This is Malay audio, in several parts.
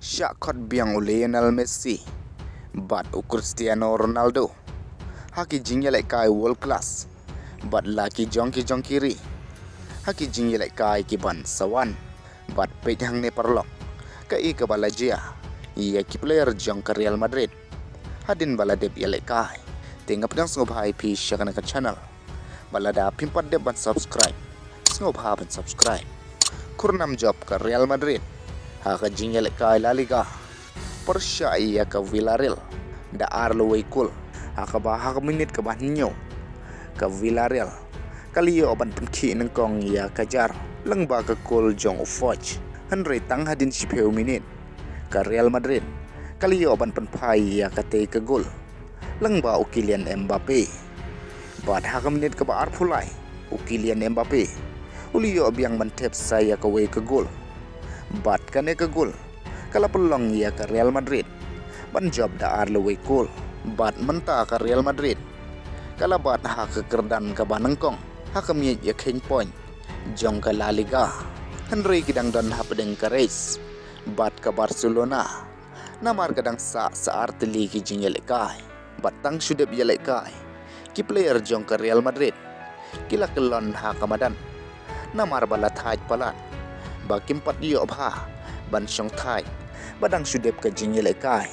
Syakot biang Lionel Messi, but Cristiano Ronaldo. Haki jingyelek kai world class, but laki jongki ri. Haki jingyelek kai kiban sawan, but pejang ne perlok. Kai ke balajia, ia ki player jong ke Real Madrid. Hadin baladep yelek kai. Tengap dang sngop hai pi syakana ka channel. Balada pimpat dep ban subscribe. Sngop ha ban subscribe. Kurnam job ke Real Madrid. Haka jingyelek kai La Liga. Persya ia ke Villarreal. Da arlo waikul. Haka minit ke bahnyo. Ke Villarreal. Kali yo ban penki nengkong ia kajar. Lengba ke kul jong ufoj. Henry tang hadin 10 minit. Ke Real Madrid. Kali yo ban penpai ia kate ke gol. Lengba Kylian Mbappe. Bad haka minit ke baar pulai. Kylian Mbappe. Uli yo biang mantep saya ke way ke gol. Bad kane ke gol. Kala pelong ia ke Real Madrid. Ban job da arlo way gol. Bad menta ke Real Madrid. Kala bad ha ke kerdan ke banengkong. Ha ke miet ya king point. Jong ke La Liga. Henry kidang don ha pedeng ke race. Bad ke Barcelona. Namar kadang saarteli ki jingyelek kai. Batang sudep yelek kai. Ki player jong ke Real Madrid. Kila kelon ha ke madan. Namar balat haj palat. Bakim pat yo bha. Ban syong thai. Badang sudep ke jingyelek kai.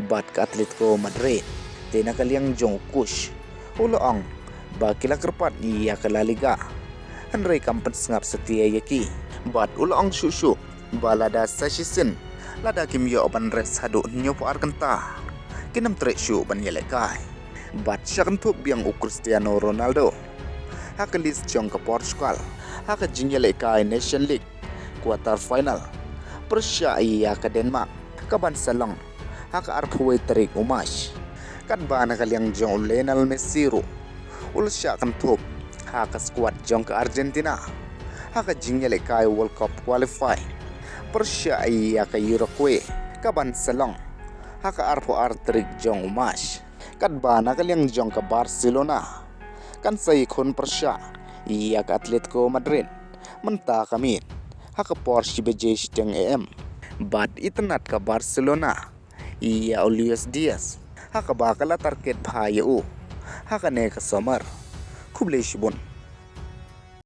Bat ke Atletico Madrid. Tena kaliang jong kush. Uloong. Bakila kerpat ia ke La Liga. Henry kampen sengap setia yaki. Bat uloong susu. Balada sashisin. Lada kim yo ban res hadu nyo po arkenta. Kinam trek syu ban yelek kai. Bat syakan tup biang Cristiano Ronaldo. Haka list jong ke Portugal. Haka jingyelek kai Nation League. Quarter final. Persya ia ke Denmark. Kaban salong. Haka arpaway tarik umash. Kadba na kaliang jong Lionel Messi ru. Ulsya kan tup. Haka squad jong ke Argentina. Haka jingyelek kai World Cup qualify. Persya ia ke Uruguay. Kaban salong. Haka arpo artrik jong umash. Kadba na kaliang jong ke Barcelona. Kan say kun Persya ia ke Atletico Madrid. Menta kamit. Haka Porsche bejes jeng EM. Bad itnat ke Barcelona. Ia Luis Diaz. Haka bakala target bahaya u. Haka ne ke Sommer. Kublai shibun.